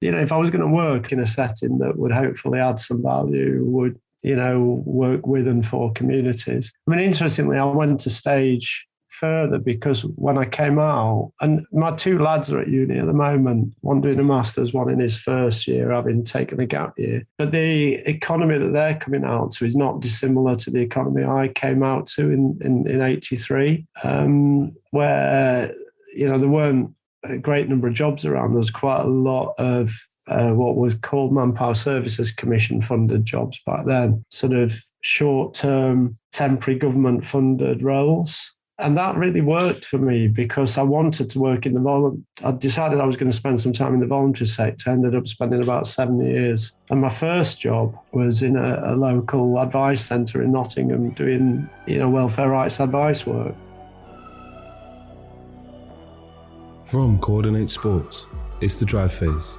if I was going to work in a setting that would hopefully add some value, would, work with and for communities. I mean, interestingly, I went to stage further because when I came out, and my two lads are at uni at the moment, one doing a master's, one in his first year, having taken a gap year. But the economy that they're coming out to is not dissimilar to the economy I came out to in 83, where, there weren't a great number of jobs around. There was quite a lot of what was called Manpower Services Commission funded jobs back then, sort of short-term, temporary government-funded roles. And that really worked for me because I wanted to work in I decided I was going to spend some time in the voluntary sector. I ended up spending about 7 years. And my first job was in a local advice centre in Nottingham doing, welfare rights advice work. From Coordinate Sports, it's The Drive Phase,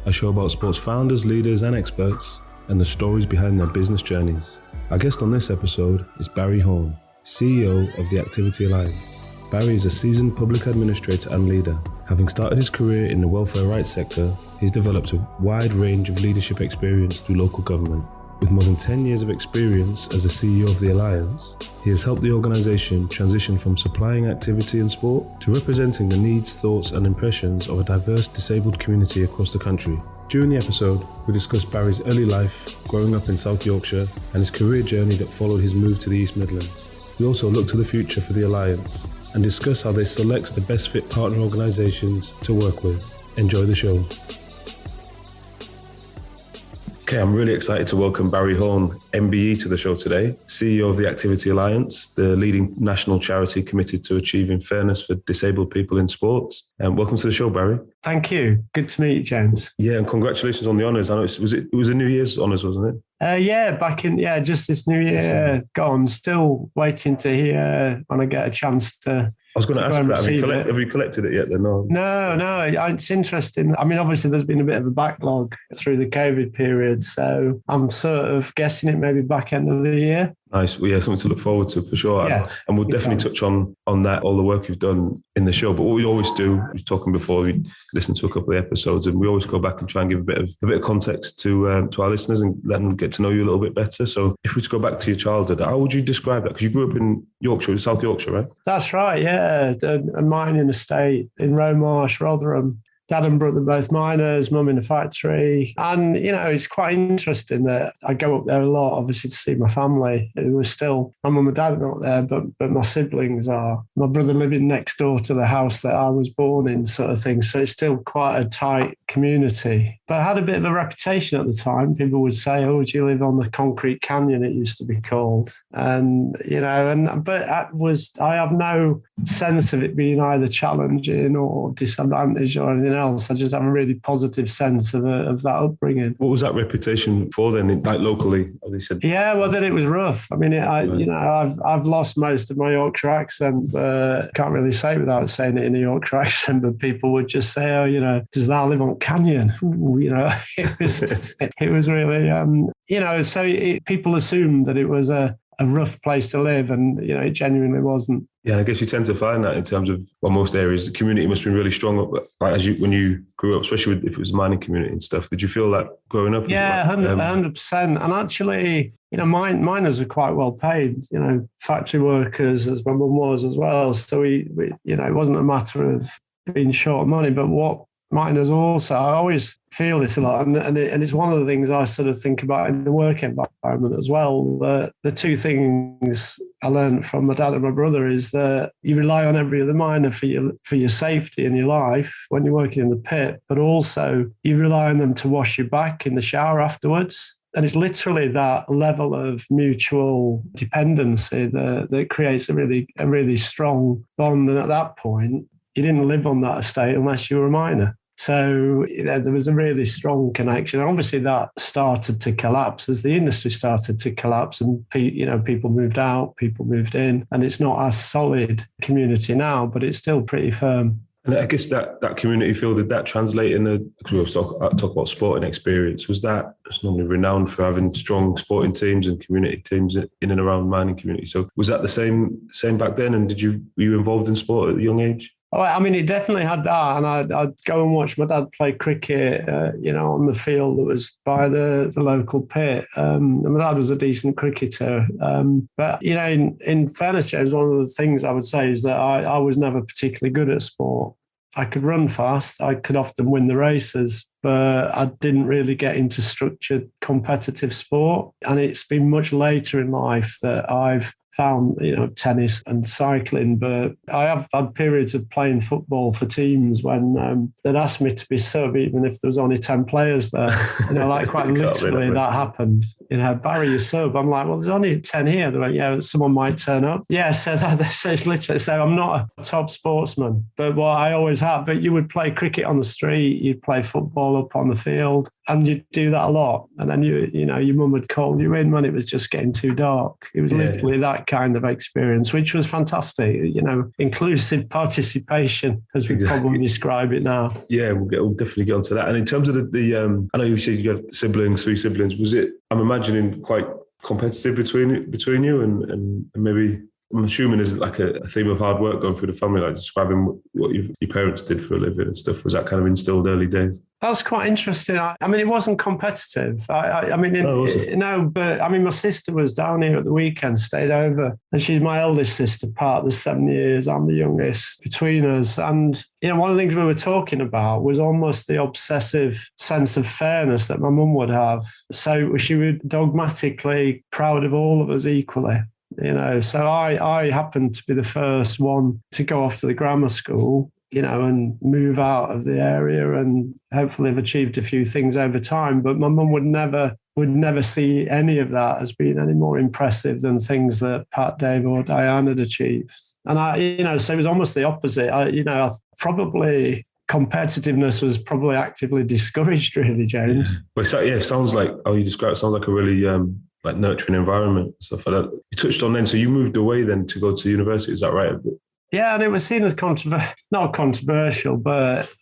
a show about sports founders, leaders and experts and the stories behind their business journeys. Our guest on this episode is Barry Horne, CEO of the Activity Alliance. Barry is a seasoned public administrator and leader. Having started his career in the welfare rights sector, he's developed a wide range of leadership experience through local government. With more than 10 years of experience as the CEO of the Alliance, he has helped the organisation transition from supplying activity and sport to representing the needs, thoughts and impressions of a diverse disabled community across the country. During the episode, we discuss Barry's early life, growing up in South Yorkshire, and his career journey that followed his move to the East Midlands. We also look to the future for the Alliance and discuss how they select the best fit partner organisations to work with. Enjoy the show. Okay, I'm really excited to welcome Barry Horne, MBE, to the show today, CEO of the Activity Alliance, the leading national charity committed to achieving fairness for disabled people in sports. And welcome to the show, Barry. Thank you. Good to meet you, James. Yeah, and congratulations on the honours. I know it was a New Year's honours, wasn't it? Just this New Year gone. Still waiting to hear when I get a chance to. I was going to ask that. Have you collected it yet then? No, it's interesting. I mean, obviously there's been a bit of a backlog through the COVID period, so I'm sort of guessing it maybe back end of the year. Nice. Well, yeah, something to look forward to for sure. Yeah, and we'll definitely touch on that, all the work you've done in the show. But what we always do, we were talking before, we listened to a couple of episodes, and we always go back and try and give a bit of context to our listeners and let them get to know you a little bit better. So if we were to go back to your childhood, how would you describe that? Because you grew up in Yorkshire, South Yorkshire, right? That's right, yeah. A mining estate in Romarsh, Rotherham. Dad and brother both miners, mum in a factory. And, it's quite interesting that I go up there a lot, obviously, to see my family. It was still, my mum and dad are not there, but my siblings are. My brother living next door to the house that I was born in, sort of thing. So it's still quite a tight community. But I had a bit of a reputation at the time. People would say, oh, do you live on the concrete canyon, it used to be called. And, but I have no sense of it being either challenging or disadvantaged or anything else. I just have a really positive sense of that upbringing. What was that reputation for then, like locally? As you said? Yeah, well, then it was rough. I mean, I've lost most of my Yorkshire accent, but can't really say it without saying it in a Yorkshire accent. But people would just say, oh, does thou live on Canyon? It was really, so people assumed that it was a rough place to live, and it genuinely wasn't. Yeah, I guess you tend to find that in terms of, most areas, the community must be really strong. Like when you grew up, especially if it was a mining community and stuff, did you feel that growing up? Yeah, 100%. And actually, miners are quite well paid. Factory workers, as my mum was as well. So we it wasn't a matter of being short of money, but what miners also, I always feel this a lot, and it's one of the things I sort of think about in the work environment as well. The two things I learned from my dad and my brother is that you rely on every other miner for your safety in your life when you're working in the pit, but also you rely on them to wash your back in the shower afterwards. And it's literally that level of mutual dependency that creates a really strong bond. And at that point, you didn't live on that estate unless you were a miner. So there was a really strong connection. Obviously, that started to collapse as the industry started to collapse, and people moved out, people moved in, and it's not as solid community now, but it's still pretty firm. And I guess that community feel, did that translate in because we always talk about sporting experience, was that it's normally renowned for having strong sporting teams and community teams in and around mining community. So was that the same back then? And were you involved in sport at a young age? Oh, I mean, it definitely had that, and I'd go and watch my dad play cricket, on the field that was by the local pit. And my dad was a decent cricketer, but in fairness, James, one of the things I would say is that I was never particularly good at sport. I could run fast. I could often win the races, but I didn't really get into structured competitive sport. And it's been much later in life that I've found, tennis and cycling. But I have had periods of playing football for teams when they'd asked me to be sub, even if there was only 10 players there. Like quite literally that happened. Barry, you sub. I'm like, well, there's only 10 here. They're like, yeah, someone might turn up. Yeah, so it's literally, so I'm not a top sportsman, but what I always have, but you would play cricket on the street, you'd play football up on the field, and you'd do that a lot. And then your mum would call you in when it was just getting too dark. It was literally that kind of experience, which was fantastic. Inclusive participation, as we probably describe it now. Yeah, we'll definitely get onto that. And in terms of the I know you said you had siblings, 3 siblings. Was it? I'm imagining quite competitive between you, and maybe. I'm assuming there's like a theme of hard work going through the family, like describing what your parents did for a living and stuff. Was that kind of instilled early days? That's quite interesting. I mean, it wasn't competitive. No, but I mean, my sister was down here at the weekend, stayed over, and she's my eldest sister, part of the 7 years. I'm the youngest between us. And, one of the things we were talking about was almost the obsessive sense of fairness that my mum would have. So she was dogmatically proud of all of us equally. So I happened to be the first one to go off to the grammar school, and move out of the area, and hopefully have achieved a few things over time. But my mum would never see any of that as being any more impressive than things that Pat, Dave, or Diane had achieved. And so it was almost the opposite. I probably competitiveness was probably actively discouraged, really, James. But it sounds like how you describe it. Sounds like a really like nurturing environment, stuff like that. You touched on then, so you moved away then to go to university, is that right? Yeah, and it was seen as not controversial, but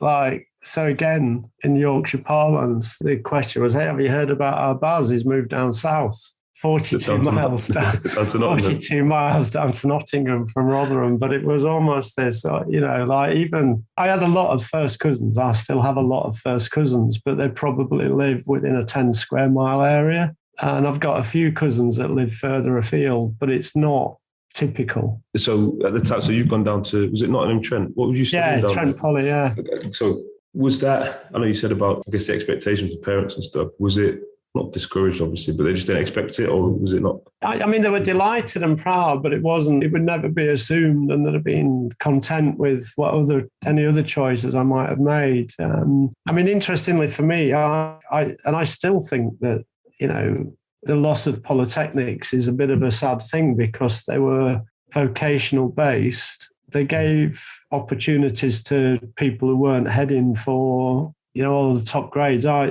so again, in Yorkshire parlance, the question was, hey, have you heard about our Baz? He's moved down south, 42 miles down, 42 miles down to Nottingham from Rotherham. But it was almost this, even I had a lot of first cousins. I still have a lot of first cousins, but they probably live within a 10 square mile area. And I've got a few cousins that live further afield, but it's not typical. So at the time, you've gone down to, was it Nottingham Trent? What would you say? Yeah, Trent Poly, yeah. So was that, I know you said about, I guess, the expectations of parents and stuff. Was it not discouraged, obviously, but they just didn't expect it, or was it not? I mean, they were delighted and proud, but it would never be assumed, and they'd have been content with any other choices I might have made. I mean, interestingly for me, I still think that, the loss of polytechnics is a bit of a sad thing because they were vocational based. They gave opportunities to people who weren't heading for, all the top grades. I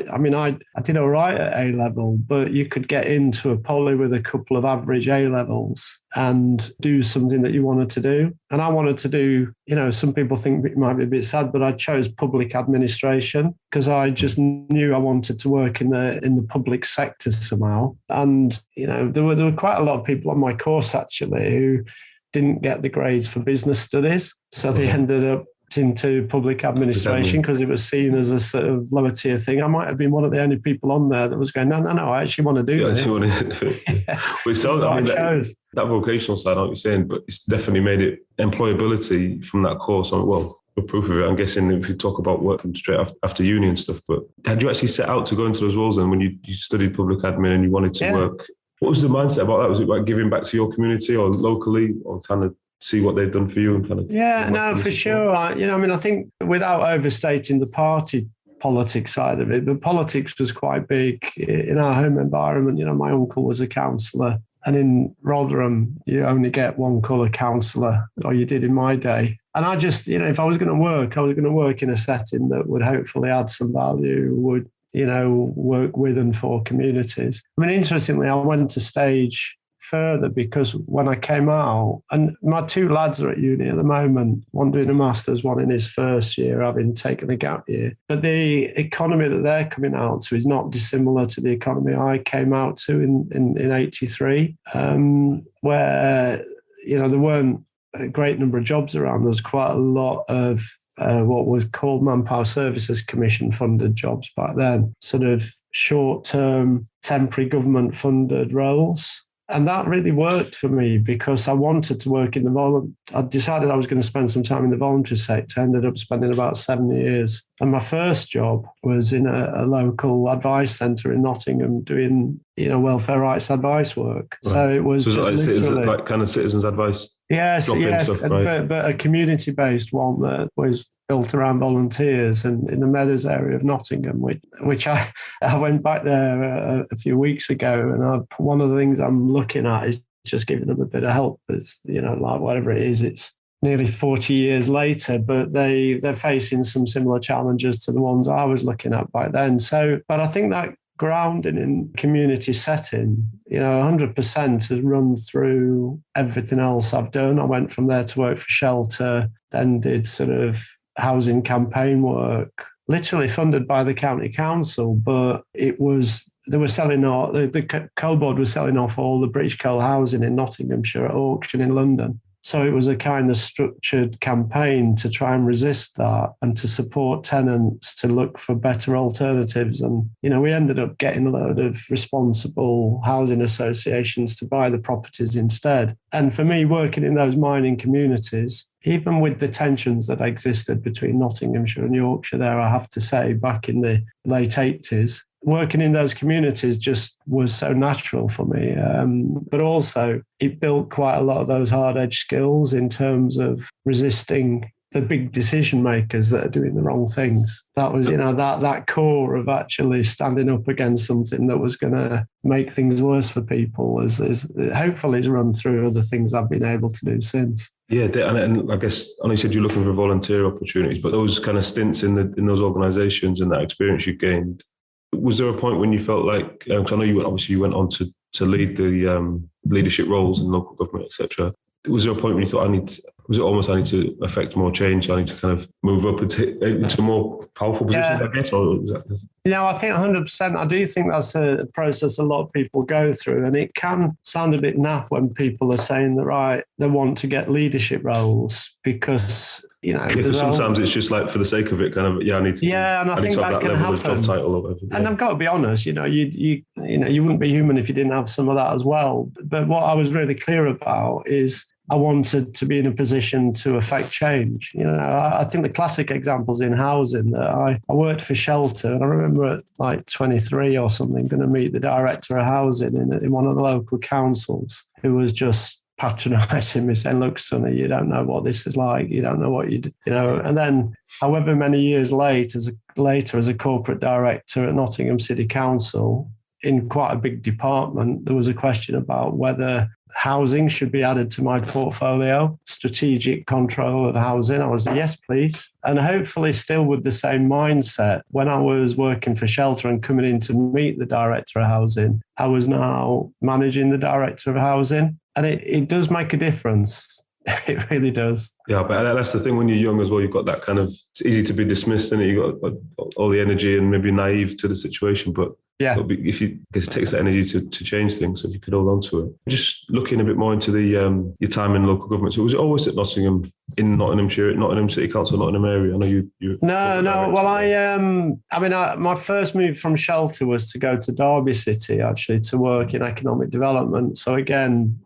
did all right at A level, but you could get into a poly with a couple of average A levels and do something that you wanted to do. And I wanted to do, some people think it might be a bit sad, but I chose public administration because I just knew I wanted to work in the public sector somehow. And, there were quite a lot of people on my course actually who didn't get the grades for business studies. So they ended up into public administration because it was seen as a sort of lower tier thing. I might have been one of the only people on there that was going, no, I actually want to do this. Actually want to do it. Yeah. Well, so, I mean, that vocational side, I know what you're saying, but it's definitely made it employability from that course. Well, the proof of it, I'm guessing if you talk about work from straight after uni and stuff, but had you actually set out to go into those roles then when you studied public admin and you wanted to work? What was the mindset about that? Was it like giving back to your community or locally, or kind of see what they've done for you and kind of... Yeah, no, for sure. I think without overstating the party politics side of it, but politics was quite big in our home environment. My uncle was a councillor, and in Rotherham, you only get one colour councillor, or you did in my day. And I just, if I was going to work, I was going to work in a setting that would hopefully add some value, would, work with and for communities. I mean, interestingly, I went to stage further because when I came out, and my 2 lads are at uni at the moment, one doing a master's, one in his first year, having taken a gap year. But the economy that they're coming out to is not dissimilar to the economy I came out to in 83, where, there weren't a great number of jobs around. There was quite a lot of what was called Manpower Services Commission funded jobs back then, sort of short-term, temporary government-funded roles. And that really worked for me because I wanted to work in I decided I was going to spend some time in the voluntary sector. I ended up spending about 7 years. And my first job was in a local advice centre in Nottingham doing, welfare rights advice work. Right. So it was like kind of citizens advice. Yes, stuff, right? but a community-based one that was built around volunteers and in the Meadows area of Nottingham, which I went back there a few weeks ago, and one of the things I'm looking at is just giving them a bit of help. As like whatever it is, it's nearly 40 years later, but they're facing some similar challenges to the ones I was looking at back then. So, but I think that grounding in community setting, 100% has run through everything else I've done. I went from there to work for Shelter, then did sort of housing campaign work, literally funded by the county council, but they were selling off, the coal board was selling off all the British coal housing in Nottinghamshire at auction in London. So it was a kind of structured campaign to try and resist that and to support tenants to look for better alternatives. And, we ended up getting a load of responsible housing associations to buy the properties instead. And for me, working in those mining communities, even with the tensions that existed between Nottinghamshire and Yorkshire there, I have to say, back in the late 80s, working in those communities just was so natural for me. But also it built quite a lot of those hard-edged skills in terms of resisting the big decision makers that are doing the wrong things. That was, that core of actually standing up against something that was going to make things worse for people is hopefully has run through other things I've been able to do since. Yeah, and I guess, I know you said you're looking for volunteer opportunities, but those kind of stints in those organisations and that experience you gained, was there a point when you felt like, because I know you went on to lead the leadership roles in local government, etc. Was there a point when you thought I need to affect more change? I need to kind of move up into more powerful positions, I guess? Or was that... I think 100%. I do think that's a process a lot of people go through, and it can sound a bit naff when people are saying that, they want to get leadership roles because, sometimes it's just like for the sake of it, kind of, I need to. Yeah, and I think that can happen. Job title or whatever. And I've got to be honest, you wouldn't be human if you didn't have some of that as well. But what I was really clear about is I wanted to be in a position to affect change. I think the classic examples in housing that I worked for Shelter, and I remember at like 23 or something going to meet the director of housing in one of the local councils, who was just patronising me, saying, "Look, Sonny, you don't know what this is like. You don't know what you do." And then, however many years later, as a corporate director at Nottingham City Council, in quite a big department, there was a question about whether housing should be added to my portfolio, strategic control of housing. I was, yes, please. And hopefully still with the same mindset, when I was working for Shelter and coming in to meet the director of housing, I was now managing the director of housing. And it does make a difference. It really does. Yeah, but that's the thing when you're young as well. You've got that kind of, it's easy to be dismissed, and you've got all the energy and maybe naive to the situation. But yeah, because it takes that energy to change things. So if you could hold on to it. Just looking a bit more into your time in local government. So was it always at Nottingham, in Nottinghamshire, Nottingham City Council, Nottingham area? I know you. No. Well, my first move from Shelter was to go to Derby City, actually, to work in economic development. So again,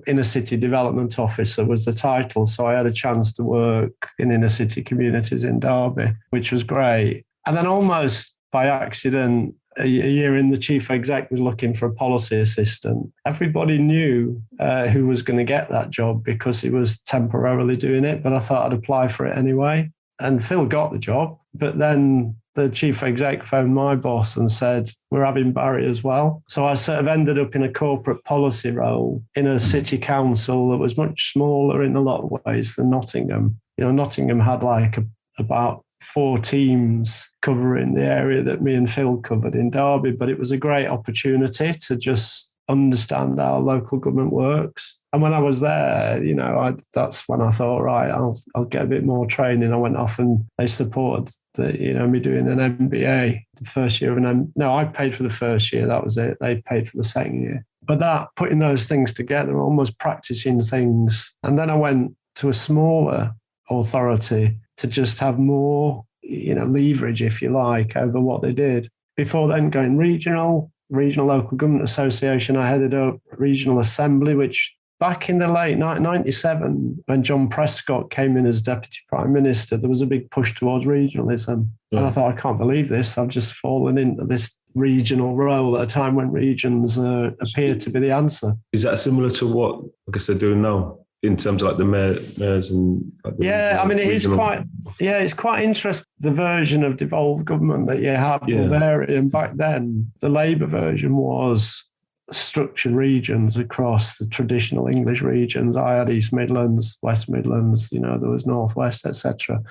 inner city development officer was the title. So I had a chance to work in inner city communities in Derby, which was great. And then almost by accident, a year in, the chief exec was looking for a policy assistant. Everybody knew who was going to get that job because he was temporarily doing it, but I thought I'd apply for it anyway. And Phil got the job, but then the chief exec phoned my boss and said, "We're having Barry as well." So I sort of ended up in a corporate policy role in a city council that was much smaller in a lot of ways than Nottingham. Nottingham had about 4 teams covering the area that me and Phil covered in Derby, but it was a great opportunity to just understand how local government works. And when I was there, that's when I thought, right, I'll get a bit more training. I went off and they supported me doing an MBA. The first year of I paid for the first year. That was it. They paid for the second year. But that putting those things together, almost practicing things. And then I went to a smaller authority to just have more, leverage, if you like, over what they did. Before then going regional local government association, I headed up regional assembly, which back in the late 97, when John Prescott came in as Deputy Prime Minister, there was a big push towards regionalism. Yeah. And I thought, I can't believe this. I've just fallen into this regional role at a time when regions appear to be the answer. Is that similar to what I guess they're doing now in terms of like the mayors and like the it's quite interesting, the version of devolved government that you have will vary. And back then, the Labour version was structured regions across the traditional English regions. I had East Midlands, West Midlands, there was North West, etc.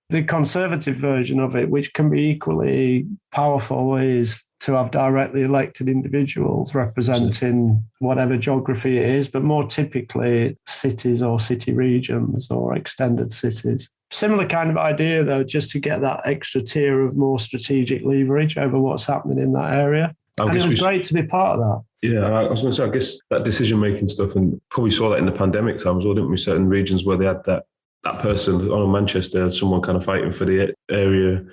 The Conservative version of it, which can be equally powerful, is to have directly elected individuals representing whatever geography it is, but more typically cities or city regions or extended cities. Similar kind of idea, though, just to get that extra tier of more strategic leverage over what's happening in that area. And it was great to be part of that. Yeah, I was going to say, I guess that decision-making stuff, and probably saw that in the pandemic times as well, didn't we? Certain regions where they had that person, on Manchester, someone kind of fighting for the area,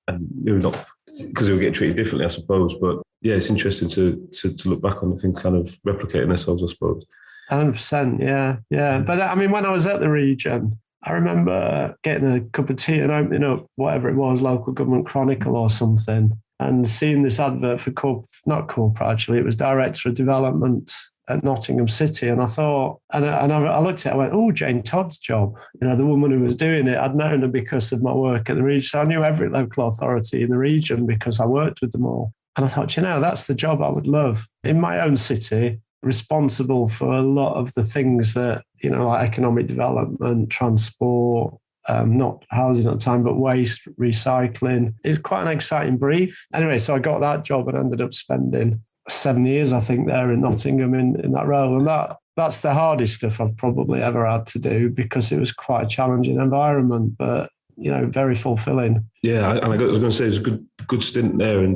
and maybe not because they were getting treated differently, I suppose. But yeah, it's interesting to look back on the thing, kind of replicating themselves, I suppose. 100%, yeah. But I mean, when I was at the region, I remember getting a cup of tea and opening up whatever it was, Local Government Chronicle or something, and seeing this advert for not corporate, actually, it was Director of Development at Nottingham City. And I thought, and I looked at it, I went, oh, Jane Todd's job. The woman who was doing it, I'd known her because of my work at the region. So I knew every local authority in the region because I worked with them all. And I thought, that's the job I would love. In my own city, responsible for a lot of the things that, like economic development, transport, not housing at the time, but waste, recycling. It's quite an exciting brief. Anyway, so I got that job and ended up spending 7 years, I think, there in Nottingham in that role. And that's the hardest stuff I've probably ever had to do because it was quite a challenging environment, but, very fulfilling. Yeah, and I was going to say it's a good stint there in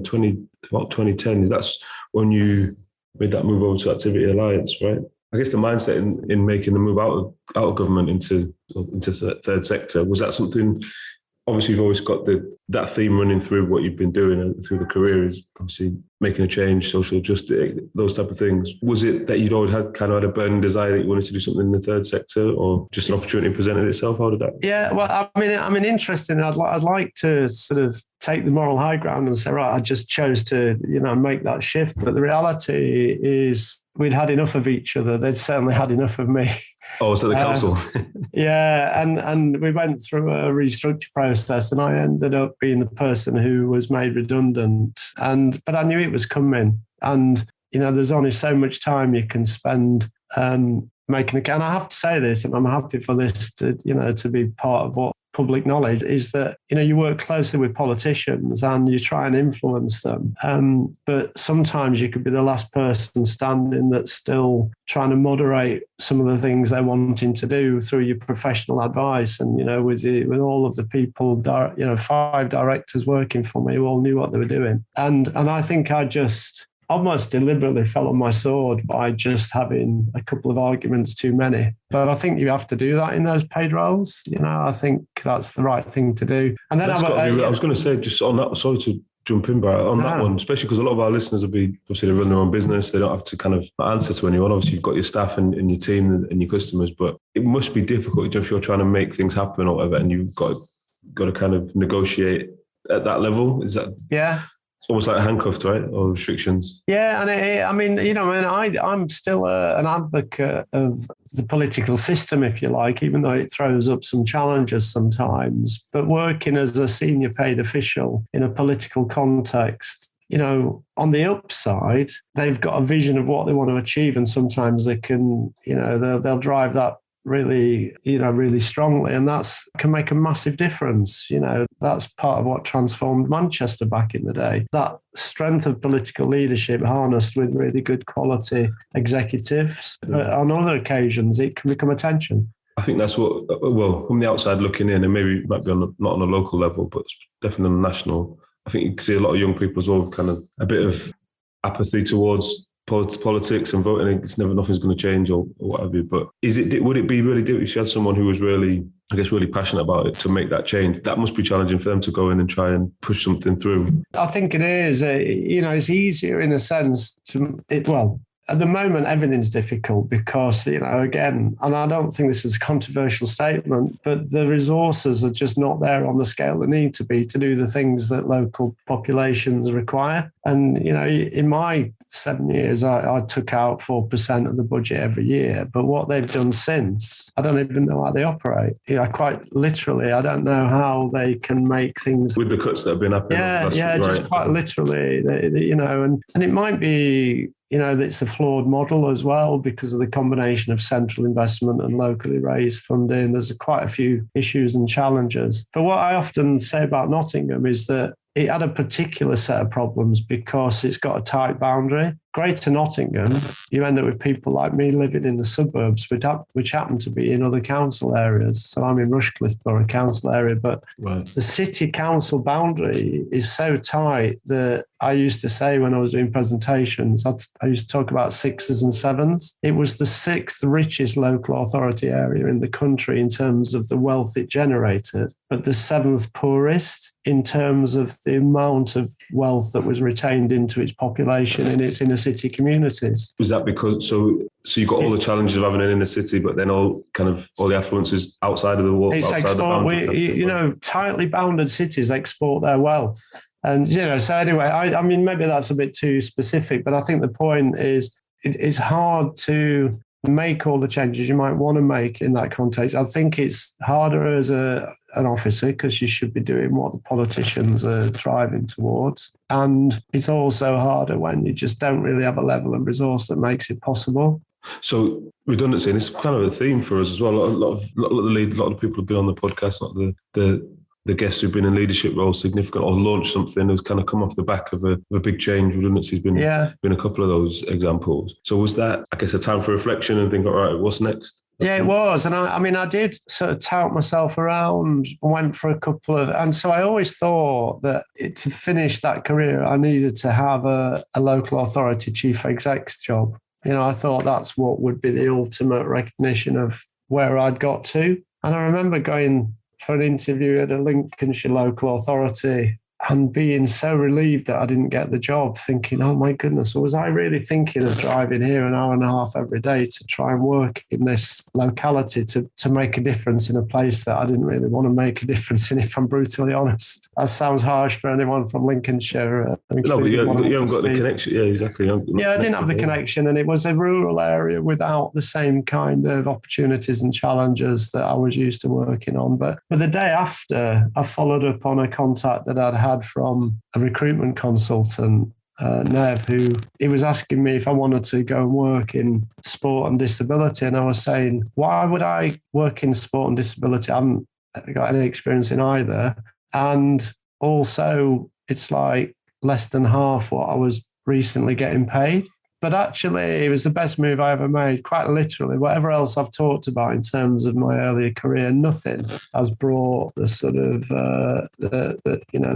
about 2010. That's when you made that move over to Activity Alliance, right? I guess the mindset in making the move out of government into the third sector, was that something? Obviously, you've always got that theme running through what you've been doing through the career, is obviously making a change, social justice, those type of things. Was it that you'd always had a burning desire that you wanted to do something in the third sector, or just an opportunity presented itself? How did that? Yeah, well, I mean, interesting. I'd like to sort of take the moral high ground and say, right, I just chose to, make that shift. But the reality is we'd had enough of each other. They'd certainly had enough of me. Oh, so the council. Yeah, and we went through a restructure process, and I ended up being the person who was made redundant. But I knew it was coming, and there's only so much time you can spend making a. And I have to say this, and I'm happy for this to be part of what public knowledge is, that you work closely with politicians and you try and influence them, but sometimes you could be the last person standing that's still trying to moderate some of the things they're wanting to do through your professional advice. And with all of the people, 5 directors working for me who all knew what they were doing, and I think I just almost deliberately fell on my sword by just having a couple of arguments too many. But I think you have to do that in those paid roles. I think that's the right thing to do. And then I was going to say, just on that, sorry to jump in, but on that one, especially because a lot of our listeners will be, obviously they run their own business. They don't have to kind of answer to anyone. Obviously you've got your staff and your team and your customers, but it must be difficult if you're trying to make things happen or whatever, and you've got to kind of negotiate at that level. Is that? Yeah. It's almost like handcuffed, right? Or restrictions. Yeah, and I'm still an advocate of the political system, if you like, even though it throws up some challenges sometimes. But working as a senior paid official in a political context, on the upside, they've got a vision of what they want to achieve, and sometimes they can, they'll drive that really strongly, and that's can make a massive difference. That's part of what transformed Manchester back in the day. That strength of political leadership harnessed with really good quality executives. But on other occasions, it can become a tension. I think that's what, well, from the outside looking in, and maybe it might be not on a local level, but definitely on a national, I think you can see a lot of young people as well, kind of a bit of apathy towards politics and voting, nothing's going to change or what have you. But would it be really difficult if you had someone who was really, I guess, really passionate about it to make that change? That must be challenging for them to go in and try and push something through. I think it is. It's easier in a sense at the moment, everything's difficult because, again, and I don't think this is a controversial statement, but the resources are just not there on the scale they need to be to do the things that local populations require. And, in my 7 years, I took out 4% of the budget every year. But what they've done since, I don't even know how they operate. Quite literally, I don't know how they can make things... With the cuts that have been happening. Just quite literally, and it might be... it's a flawed model as well because of the combination of central investment and locally raised funding. There's quite a few issues and challenges. But what I often say about Nottingham is that it had a particular set of problems because it's got a tight boundary. Greater Nottingham, you end up with people like me living in the suburbs, which happen to be in other council areas. So I'm in Rushcliffe Borough Council area, but the city council boundary is so tight that I used to say when I was doing presentations, I used to talk about sixes and sevens. It was the sixth richest local authority area in the country in terms of the wealth it generated, but the seventh poorest in terms of the amount of wealth that was retained into its population in its inner city communities. Was that because, so you've got all the challenges of having an inner city, but then all the affluences outside of the wall? Tightly bounded cities export their wealth. And, so anyway, I mean, maybe that's a bit too specific, but I think the point is it's hard to make all the changes you might want to make in that context. I think it's harder as an officer because you should be doing what the politicians are driving towards. And it's also harder when you just don't really have a level of resource that makes it possible. So redundancy, and it's kind of a theme for us as well. A lot of the people who've been on the podcast, not the guests who've been in leadership roles significant or launched something has kind of come off the back of a big change. Redundancy has been a couple of those examples. So was that, I guess, a time for reflection and think, all right, what's next? Yeah, it was. And I did sort of tout myself around, went for a couple of, and so I always thought that to finish that career, I needed to have a local authority chief exec's job. I thought that's what would be the ultimate recognition of where I'd got to. And I remember going for an interview at a Lincolnshire local authority and being so relieved that I didn't get the job, thinking, oh my goodness, was I really thinking of driving here an hour and a half every day to try and work in this locality to make a difference in a place that I didn't really want to make a difference in, if I'm brutally honest. That sounds harsh for anyone from Lincolnshire. No, but you haven't got the connection. Yeah, exactly. I didn't have the connection, and it was a rural area without the same kind of opportunities and challenges that I was used to working on. But the day after, I followed up on a contact that I'd had from a recruitment consultant, Nev, who he was asking me if I wanted to go and work in sport and disability. And I was saying, why would I work in sport and disability? I haven't got any experience in either. And also, it's like less than half what I was recently getting paid. But actually, it was the best move I ever made, quite literally. Whatever else I've talked about in terms of my earlier career, nothing has brought the sort of the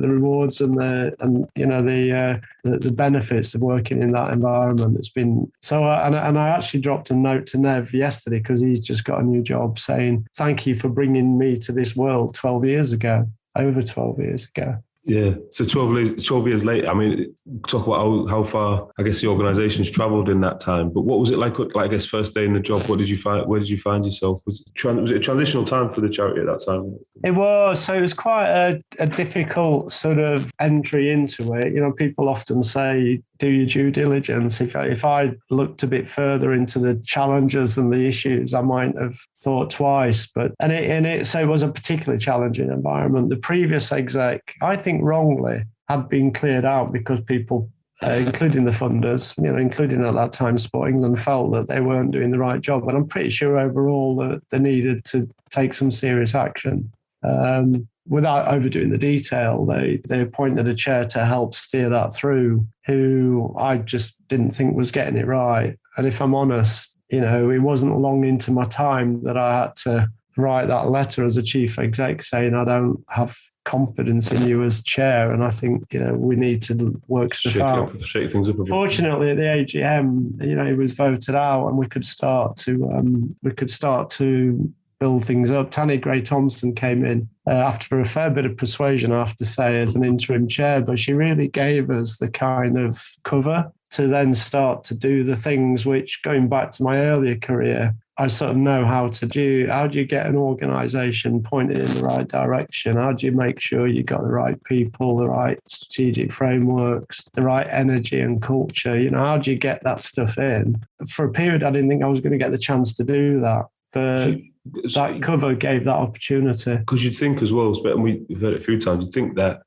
rewards and the benefits of working in that environment. It's been so, and I actually dropped a note to Nev yesterday because he's just got a new job saying, "Thank you for bringing me to this world 12 years ago, over 12 years ago." Yeah, so 12 years later, I mean, talk about how far, I guess, the organisation's travelled in that time. But what was it like, I guess, first day in the job? What did you find? Where did you find yourself? Was it a transitional time for the charity at that time? It was. So it was quite a difficult sort of entry into it. People often say, do your due diligence. If I looked a bit further into the challenges and the issues, I might have thought twice. So it was a particularly challenging environment. The previous exec, I think wrongly, had been cleared out because people, including the funders, including at that time Sport England, felt that they weren't doing the right job. But I'm pretty sure overall that they needed to take some serious action. Without overdoing the detail, they appointed a chair to help steer that through, who I just didn't think was getting it right. And if I'm honest, it wasn't long into my time that I had to write that letter as a chief exec saying I don't have confidence in you as chair. And I think, we need to work stuff out. Shake things up a bit. Fortunately, at the AGM, it was voted out, and we could start to build things up. Tanny Gray-Thompson came in after a fair bit of persuasion, I have to say, as an interim chair, but she really gave us the kind of cover to then start to do the things which, going back to my earlier career, I sort of know how to do. How do you get an organisation pointed in the right direction? How do you make sure you got the right people, the right strategic frameworks, the right energy and culture? How do you get that stuff in? For a period, I didn't think I was going to get the chance to do that. But that cover gave that opportunity. Because you'd think as well, and we've heard it a few times, you'd think that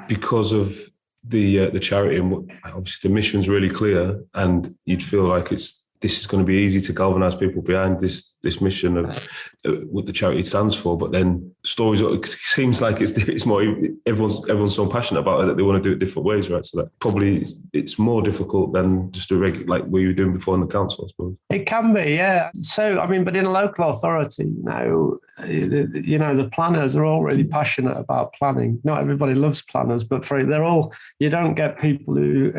because of the charity, and obviously the mission's really clear, and you'd feel like this is going to be easy to galvanise people behind this mission of what the charity stands for. But then stories, it seems like it's more, everyone's so passionate about it that they want to do it different ways, right? So that probably it's more difficult than just a regular, like what you were doing before in the council, I suppose. It can be, yeah. So, but in a local authority, the planners are all really passionate about planning. Not everybody loves planners, but you don't get people who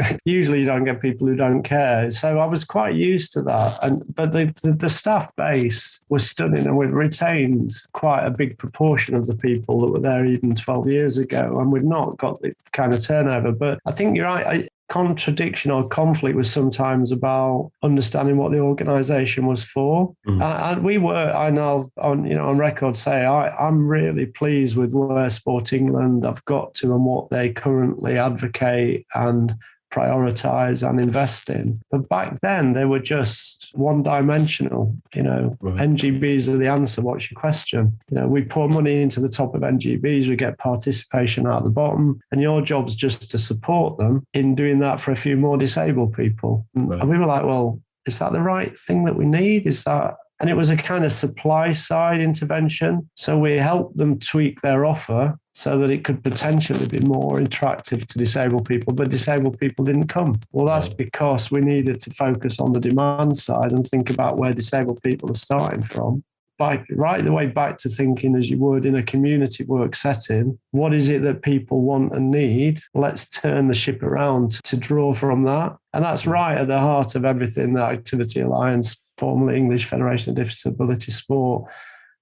don't care. So I was quite used to that. But the staff base was stunning, and we've retained quite a big proportion of the people that were there even 12 years ago, and we've not got the kind of turnover. But I think you're right. Contradiction or conflict was sometimes about understanding what the organisation was for. And we were, I'll on record say, I'm really pleased with where Sport England have got to and what they currently advocate and prioritise and invest in. But back then they were just one-dimensional. Right. NGBs are the answer. What's your question? We pour money into the top of NGBs, we get participation out the bottom, and your job's just to support them in doing that for a few more disabled people. Right. And we were like, well, is that the right thing that we need? And it was a kind of supply side intervention. So we helped them tweak their offer so that it could potentially be more attractive to disabled people, but disabled people didn't come. Well, that's because we needed to focus on the demand side and think about where disabled people are starting from. Right the way back to thinking as you would in a community work setting, what is it that people want and need? Let's turn the ship around to draw from that. And that's right at the heart of everything that Activity Alliance, formerly English Federation of Disability Sport,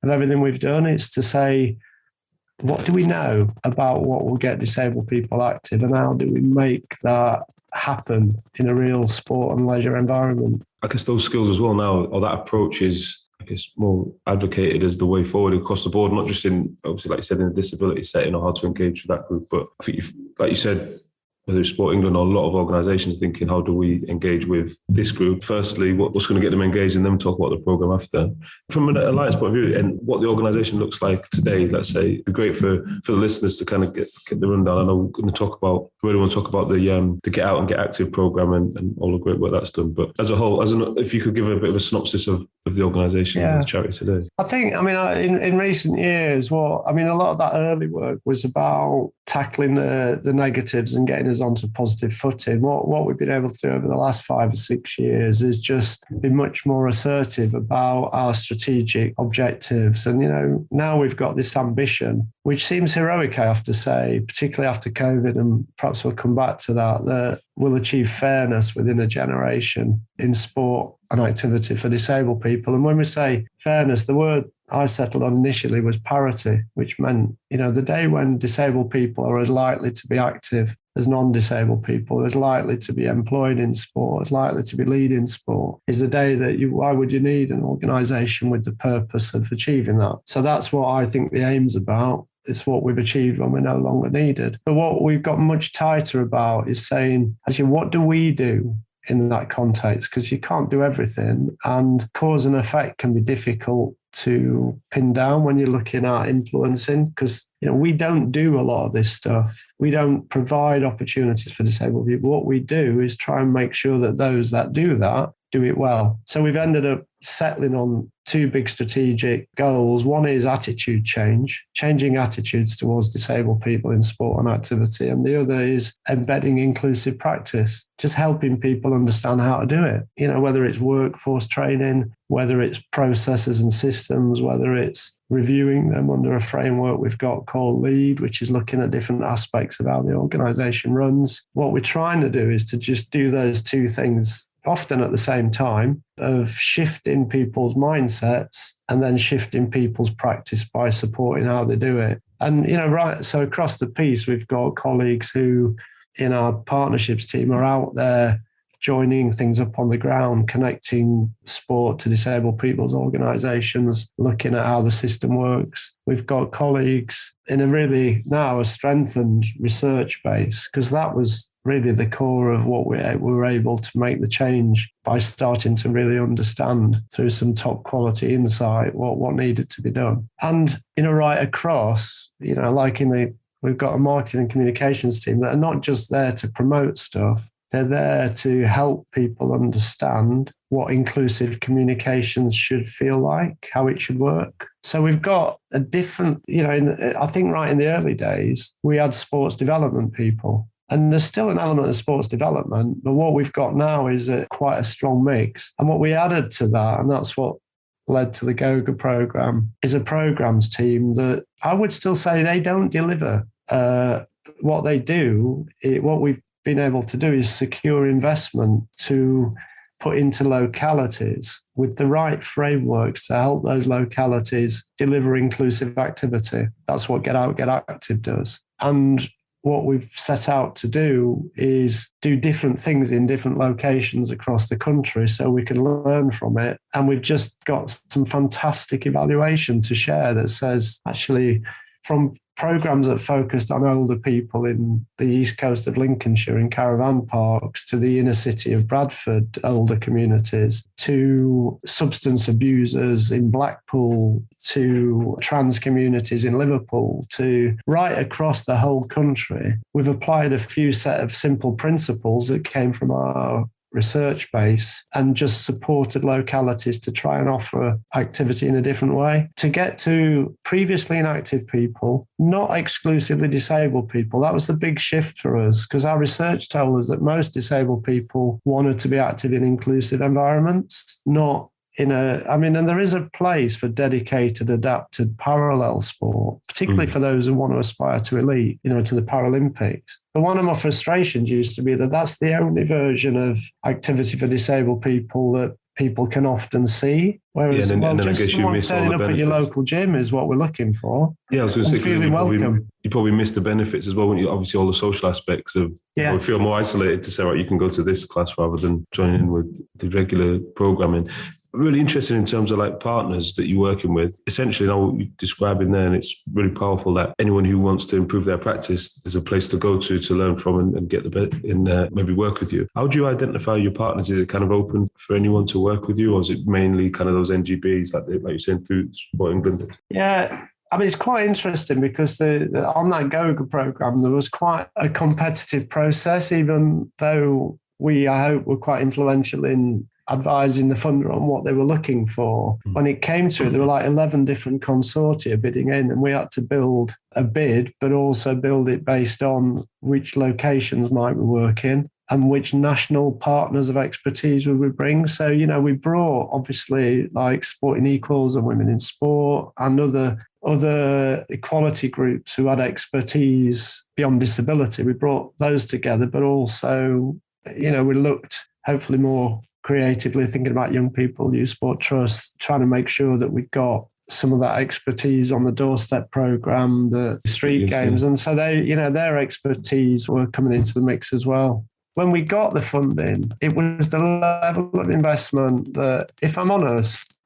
and everything we've done is to say, what do we know about what will get disabled people active, and how do we make that happen in a real sport and leisure environment? I guess those skills as well now, or that approach is, more advocated as the way forward across the board, not just in, obviously, like you said, in a disability setting or how to engage with that group. But I think, like you said, whether it's Sport England or a lot of organisations thinking, how do we engage with this group? Firstly, what's going to get them engaged, and then talk about the programme after. From an alliance point of view, and what the organisation looks like today, let's say, it'd be great for the listeners to kind of get the rundown. I know we're going to talk about the Get Out and Get Active programme and all the great work that's done. But as a whole, if you could give a bit of a synopsis of the organisation and the charity today. I think, in recent years, a lot of that early work was about tackling the negatives and getting us onto positive footing. What we've been able to do over the last 5 or 6 years is just be much more assertive about our strategic objectives. And, now we've got this ambition, which seems heroic, I have to say, particularly after COVID, and perhaps we'll come back to that we'll achieve fairness within a generation in sport and activity for disabled people. And when we say fairness, the word I settled on initially was parity, which meant, the day when disabled people are as likely to be active as non-disabled people, as likely to be employed in sport, as likely to be leading sport, is the day that why would you need an organisation with the purpose of achieving that? So that's what I think the aim's about. It's what we've achieved when we're no longer needed. But what we've got much tighter about is saying, actually, what do we do in that context? Because you can't do everything, and cause and effect can be difficult to pin down when you're looking at influencing, because we don't do a lot of this stuff. We don't provide opportunities for disabled people. What we do is try and make sure that those that do that do it well. So we've ended up settling on 2 big strategic goals. One is attitude change, changing attitudes towards disabled people in sport and activity. And the other is embedding inclusive practice, just helping people understand how to do it. Whether it's workforce training, whether it's processes and systems, whether it's reviewing them under a framework we've got called LEAD, which is looking at different aspects of how the organisation runs. What we're trying to do is to just do those two things often at the same time, of shifting people's mindsets and then shifting people's practice by supporting how they do it. And, so across the piece, we've got colleagues who in our partnerships team are out there joining things up on the ground, connecting sport to disabled people's organisations, looking at how the system works. We've got colleagues in a strengthened research base, because that was really the core of what we were able to make the change by starting to really understand through some top quality insight what needed to be done. And, right across, we've got a marketing and communications team that are not just there to promote stuff, they're there to help people understand what inclusive communications should feel like, how it should work. So we've got a different, I think right in the early days, we had sports development people. And there's still an element of sports development, but what we've got now is quite a strong mix. And what we added to that, and that's what led to the GOGA program, is a programs team that I would still say they don't deliver what they do. What we've been able to do is secure investment to put into localities with the right frameworks to help those localities deliver inclusive activity. That's what Get Out, Get Active does. And what we've set out to do is do different things in different locations across the country so we can learn from it. And we've just got some fantastic evaluation to share that says, actually, from programs that focused on older people in the east coast of Lincolnshire in caravan parks, to the inner city of Bradford older communities, to substance abusers in Blackpool, to trans communities in Liverpool, to right across the whole country, we've applied a few set of simple principles that came from our research base and just supported localities to try and offer activity in a different way to get to previously inactive people, not exclusively disabled people. That was the big shift for us, because our research told us that most disabled people wanted to be active in inclusive environments, not and there is a place for dedicated, adapted parallel sport, particularly for those who want to aspire to elite, to the Paralympics. But one of my frustrations used to be that that's the only version of activity for disabled people that people can often see. Whereas, and then just I guess you miss all the turning up at your local gym is what we're looking for. Yeah, I was going to say, feeling welcome. You probably miss the benefits as well, when you obviously all the social aspects of. Yeah. You feel more isolated to say, right, you can go to this class rather than joining in with the regular programming. Really interested in terms of like partners that you're working with. Essentially, what you're describing there, and it's really powerful that anyone who wants to improve their practice, there's a place to go to learn from and get the bit in maybe work with you. How do you identify your partners? Is it kind of open for anyone to work with you, or is it mainly kind of those NGBs like you're saying through Sport England? Yeah. It's quite interesting because on that GOGA program, there was quite a competitive process, even though I hope, were quite influential in advising the funder on what they were looking for. When it came to it, there were like 11 different consortia bidding in, and we had to build a bid, but also build it based on which locations might we work in and which national partners of expertise would we bring. So, we brought obviously like Sporting Equals and Women in Sport and other equality groups who had expertise beyond disability. We brought those together, but also, we looked hopefully more creatively thinking about young people, Youth Sport Trust, trying to make sure that we got some of that expertise on the doorstep program, the street games. And so their expertise were coming into the mix as well. When we got the funding, it was the level of investment that, if I'm honest,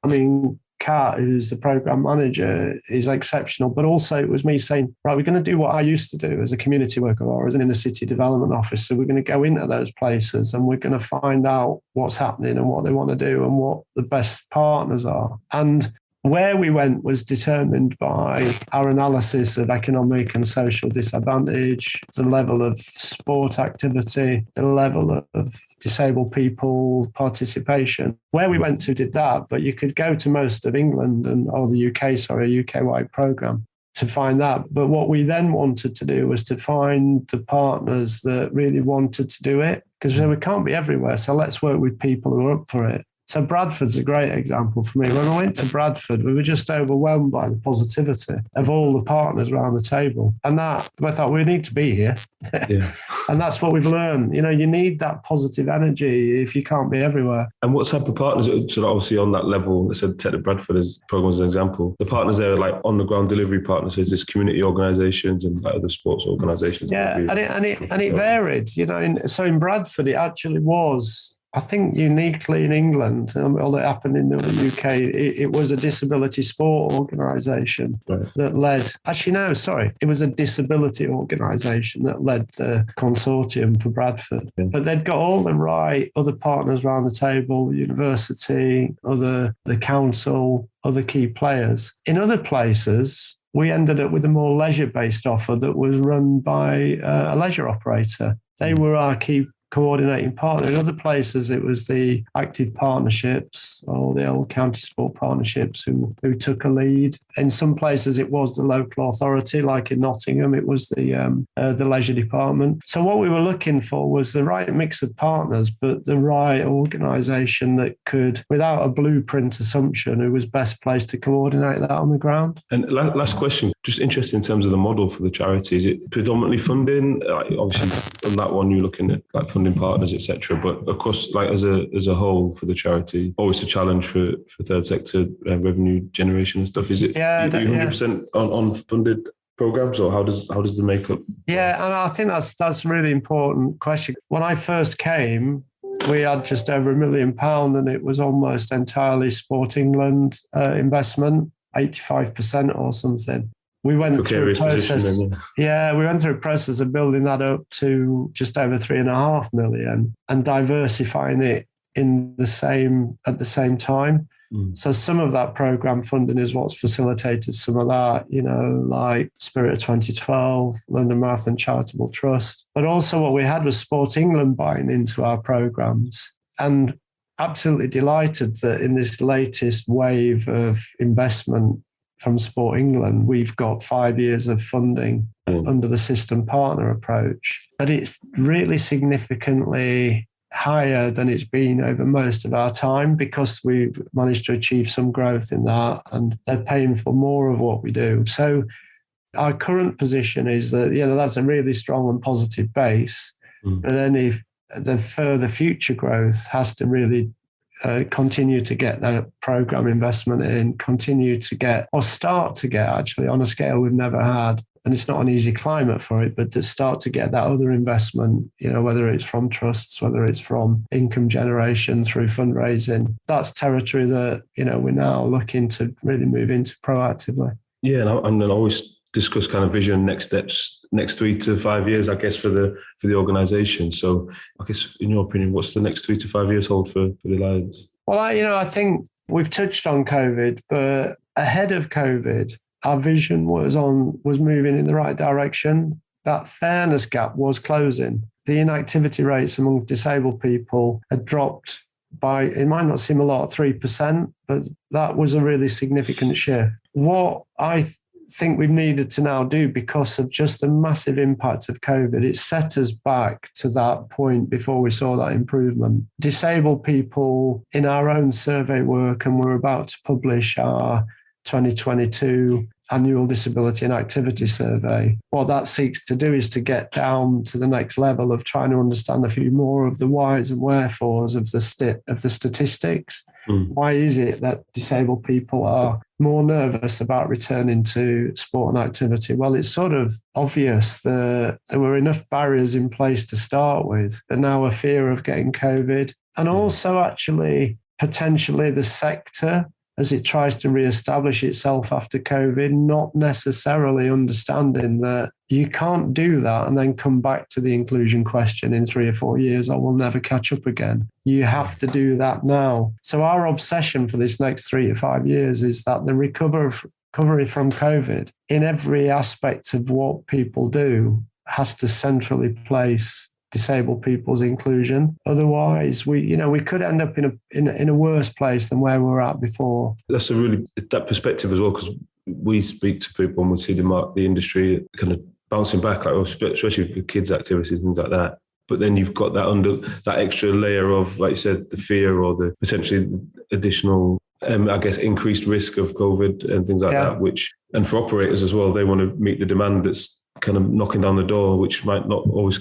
Kat, who's the program manager, is exceptional, but also it was me saying, right, we're going to do what I used to do as a community worker or as an inner city development officer. We're going to go into those places and we're going to find out what's happening and what they want to do and what the best partners are. And where we went was determined by our analysis of economic and social disadvantage, the level of sport activity, the level of disabled people participation. Where we went to did that, but you could go to most of England or the UK, a UK-wide program to find that. But what we then wanted to do was to find the partners that really wanted to do it, because we can't be everywhere. So let's work with people who are up for it. So Bradford's a great example for me. When I went to Bradford, we were just overwhelmed by the positivity of all the partners around the table. And that, I thought, we need to be here. Yeah. And that's what we've learned. You know, you need that positive energy if you can't be everywhere. And what type of partners, so obviously on that level, I said take the Bradford as program as an example. The partners there are like on the ground delivery partners, so there's community organisations and like other sports organisations. Yeah, and it varied, you know. So in Bradford, it actually was, I think, uniquely in England, although it happened in the UK, it was a disability sport organisation that led. Actually, no, sorry, it was a disability organisation that led the consortium for Bradford. Yeah. But they'd got all the right other partners around the table: university, the council, other key players. In other places, we ended up with a more leisure-based offer that was run by a leisure operator. They were our key coordinating partner. In other places, it was the active partnerships or the old county sport partnerships who took a lead. In some places, it was the local authority, like in Nottingham, it was the leisure department. So what we were looking for was the right mix of partners, but the right organisation that could, without a blueprint assumption, who was best placed to coordinate that on the ground. And last question, just interested in terms of the model for the charity. Is it predominantly funding? Obviously, on that one, you're looking at like funding partners, etc. But of course, like as a whole for the charity, always a challenge for third sector revenue generation and stuff. Is it 100% on funded programs, or how does the makeup? Yeah, and I think that's a really important question. When I first came, we had just over £1 million, and it was almost entirely Sport England investment, 85% or something. We went through a process. We went through a process of building that up to just over 3.5 million and diversifying it at the same time. So some of that program funding is what's facilitated some of that, you know, like Spirit of 2012, London Marathon Charitable Trust. But also what we had was Sport England buying into our programs, and absolutely delighted that in this latest wave of investment from Sport England, we've got 5 years of funding under the system partner approach. But it's really significantly higher than it's been over most of our time, because we've managed to achieve some growth in that, and they're paying for more of what we do. So our current position is that, you know, that's a really strong and positive base. But then if the further future growth has to really continue to get that program investment in, start to get actually on a scale we've never had. And it's not an easy climate for it, but to start to get that other investment, you know, whether it's from trusts, whether it's from income generation through fundraising, that's territory that, you know, we're now looking to really move into proactively. Yeah, and then always discuss kind of vision, next steps, next 3 to 5 years, I guess, for the organisation. So I guess, in your opinion, what's the next 3 to 5 years hold for the Alliance? Well, I think we've touched on COVID, but ahead of COVID, our vision was moving in the right direction. That fairness gap was closing. The inactivity rates among disabled people had dropped by, it might not seem a lot, 3%, but that was a really significant shift. What I think we've needed to now do, because of just the massive impact of COVID, it set us back to that point before we saw that improvement. Disabled people, in our own survey work, and we're about to publish our 2022 annual disability and activity survey, what that seeks to do is to get down to the next level of trying to understand a few more of the whys and wherefores of the statistics. Why is it that disabled people are more nervous about returning to sport and activity? Well, it's sort of obvious that there were enough barriers in place to start with, but now a fear of getting COVID, and also actually potentially the sector, as it tries to reestablish itself after COVID, not necessarily understanding that you can't do that and then come back to the inclusion question in 3 or 4 years, or we'll never catch up again. You have to do that now. So our obsession for this next 3 to 5 years is that the recovery from COVID in every aspect of what people do has to centrally place disabled people's inclusion. Otherwise, we could end up in a worse place than where we were at before. That's that perspective as well, because we speak to people and we see the industry kind of bouncing back, like especially for kids' activities and things like that. but then you've got that extra layer of, like you said, the fear or the potentially additional, I guess, increased risk of COVID and things like that, and for operators as well, they want to meet the demand that's kind of knocking down the door, which might not always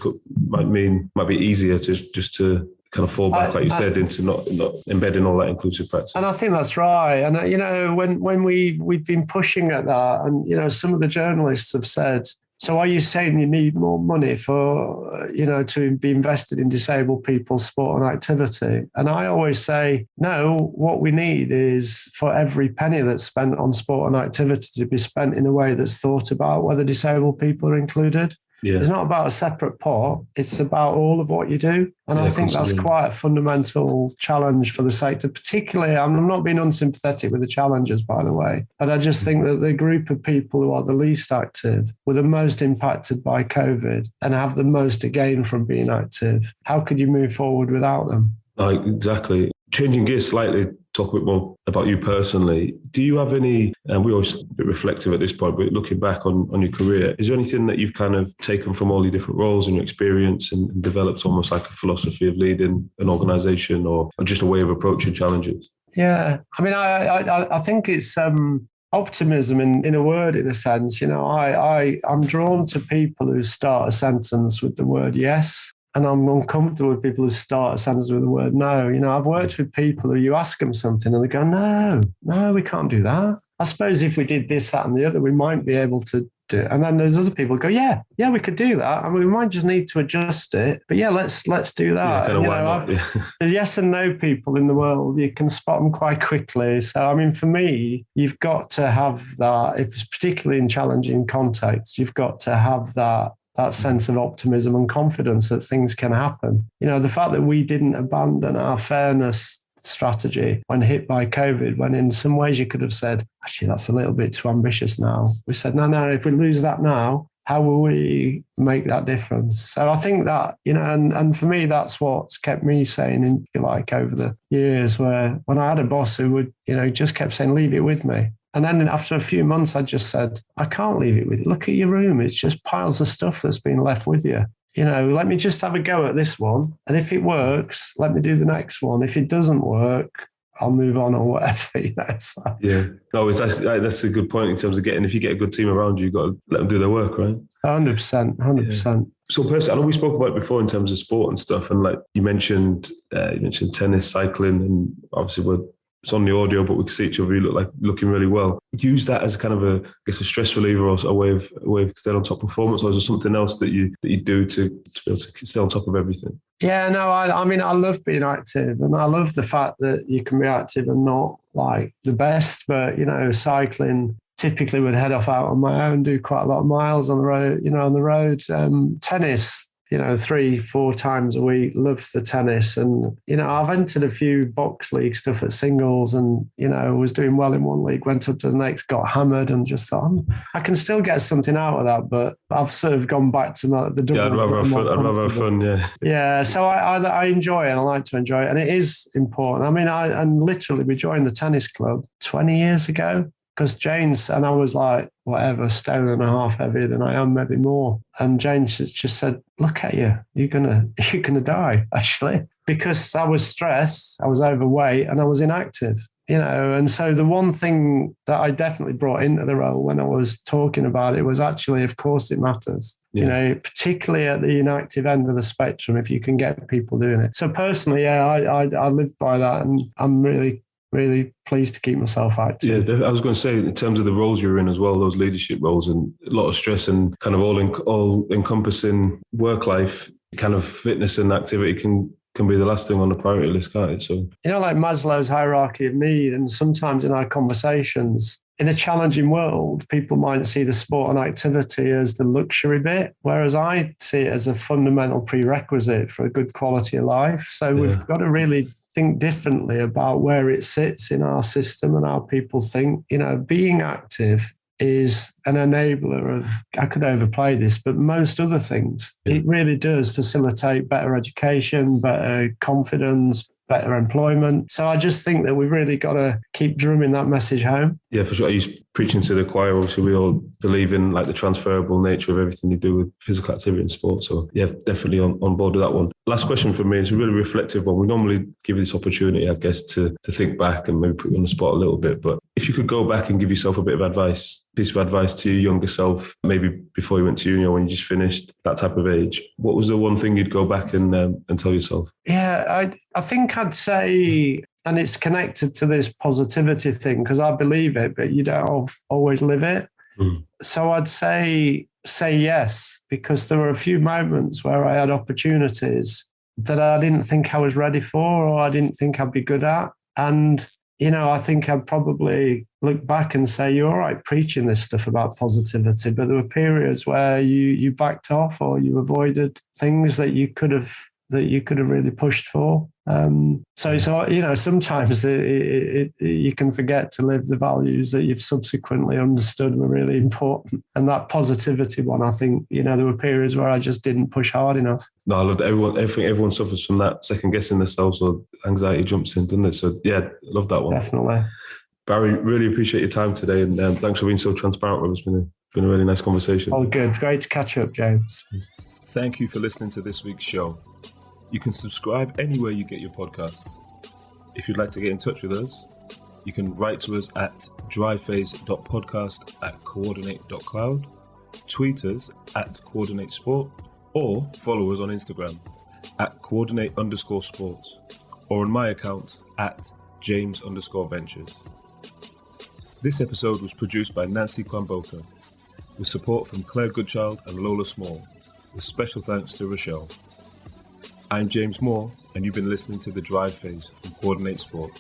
might be easier to kind of fall back, like you said, into not embedding all that inclusive practice. And I think that's right. And, when we've been pushing at that, and, some of the journalists have said, so are you saying you need more money for, to be invested in disabled people's sport and activity? And I always say, no, what we need is for every penny that's spent on sport and activity to be spent in a way that's thought about whether disabled people are included. Yeah. It's not about a separate pot. It's about all of what you do. And I think that's quite a fundamental challenge for the sector, particularly, I'm not being unsympathetic with the challengers, by the way, but I just think that the group of people who are the least active were the most impacted by COVID and have the most to gain from being active. How could you move forward without them? Exactly. Changing gears slightly, talk a bit more about you personally. Do you have any, and we're always a bit reflective at this point, but looking back on your career, is there anything that you've kind of taken from all your different roles and your experience and developed almost like a philosophy of leading an organisation or just a way of approaching challenges? Yeah. I mean, I think it's optimism in a word, in a sense. I'm drawn to people who start a sentence with the word yes. And I'm uncomfortable with people who start a sentence with the word no. I've worked with people who you ask them something and they go, no, we can't do that. I suppose if we did this, that and the other, we might be able to do it. And then there's other people who go, yeah, we could do that. I mean, we might just need to adjust it. But yeah, let's do that. The yes and no people in the world, you can spot them quite quickly. So, I mean, for me, you've got to have that, if it's particularly in challenging contexts, you've got to have that sense of optimism and confidence that things can happen. The fact that we didn't abandon our fairness strategy when hit by COVID, when in some ways you could have said, actually, that's a little bit too ambitious now. We said, no, if we lose that now, how will we make that difference? So I think that, and for me, that's what's kept me sane, if you like, over the years, where when I had a boss who would, just kept saying, leave it with me. And then after a few months, I just said, I can't leave it with you. Look at your room. It's just piles of stuff that's been left with you. Let me just have a go at this one. And if it works, let me do the next one. If it doesn't work, I'll move on or whatever. So. Yeah. No, that's a good point in terms of if you get a good team around you, you've got to let them do their work, right? 100%. Yeah. So personally, I know we spoke about it before in terms of sport and stuff. And like you mentioned tennis, cycling, and obviously it's on the audio, but we can see each other. You looking really well. Use that as kind of a stress reliever or a way of staying on top of performance, or is there something else that you do to be able to stay on top of everything? Yeah, no, I mean, I love being active, and I love the fact that you can be active and not like the best, but cycling. Typically would head off out on my own, do quite a lot of miles on the road. Tennis. 3-4 times a week, love the tennis. And, I've entered a few box league stuff at singles and, was doing well in one league, went up to the next, got hammered and just thought, I can still get something out of that. But I've sort of gone back to the doubles. Yeah, I'd rather have fun, yeah. Yeah, so I enjoy it and I like to enjoy it. And it is important. I mean, we joined the tennis club 20 years ago. Because Jane's, and I was like, whatever, stone and a half heavier than I am, maybe more. And Jane just said, look at you, you're gonna die, actually. Because I was stressed, I was overweight, and I was inactive. And so the one thing that I definitely brought into the role when I was talking about it was actually, of course, it matters. Yeah. Particularly at the inactive end of the spectrum, if you can get people doing it. So personally, yeah, I live by that, and I'm really pleased to keep myself active. Yeah, I was going to say, in terms of the roles you're in as well, those leadership roles and a lot of stress and kind of all encompassing work life, kind of fitness and activity can be the last thing on the priority list, can't it? So like Maslow's hierarchy of need, and sometimes in our conversations, in a challenging world, people might see the sport and activity as the luxury bit, whereas I see it as a fundamental prerequisite for a good quality of life. So we've got to really think differently about where it sits in our system and how people think. Being active is an enabler of, I could overplay this, but most other things. It really does facilitate better education, better confidence, better employment. So I just think that we've really got to keep drumming that message home. Yeah, for sure. He's preaching to the choir. Obviously, we all believe in like the transferable nature of everything you do with physical activity and sport. So yeah, definitely on board with that one. Last question for me is a really reflective one. We normally give you this opportunity, I guess, to think back and maybe put you on the spot a little bit. But if you could go back and give yourself a bit of advice, piece of advice to your younger self, maybe before you went to uni or when you just finished, that type of age, what was the one thing you'd go back and tell yourself? Yeah, I think I'd say, and it's connected to this positivity thing because I believe it, but you don't always live it. So I'd say yes, because there were a few moments where I had opportunities that I didn't think I was ready for or I didn't think I'd be good at. And, you know, I think I'd probably look back and say, you're all right preaching this stuff about positivity, but there were periods where you backed off or you avoided things that you could have really pushed for. So you know, sometimes you can forget to live the values that you've subsequently understood were really important. And that positivity one, I think, you know, there were periods where I just didn't push hard enough. No, I love that everyone suffers from that second guessing themselves or anxiety jumps in, doesn't it? So yeah, I love that one. Definitely. Barry, really appreciate your time today and thanks for being so transparent with us. It's been a really nice conversation. Oh, good. Great to catch up, James. Thank you for listening to this week's show. You can subscribe anywhere you get your podcasts. If you'd like to get in touch with us, you can write to us at dryphase.podcast@coordinate.cloud, tweet us at coordinatesport, or follow us on Instagram at coordinate_sports, or on my account at James_ventures. This episode was produced by Nancy Kwamboka, with support from Claire Goodchild and Lola Small, with special thanks to Rochelle. I'm James Moore, and you've been listening to The Drive Phase from Coordinate Sport.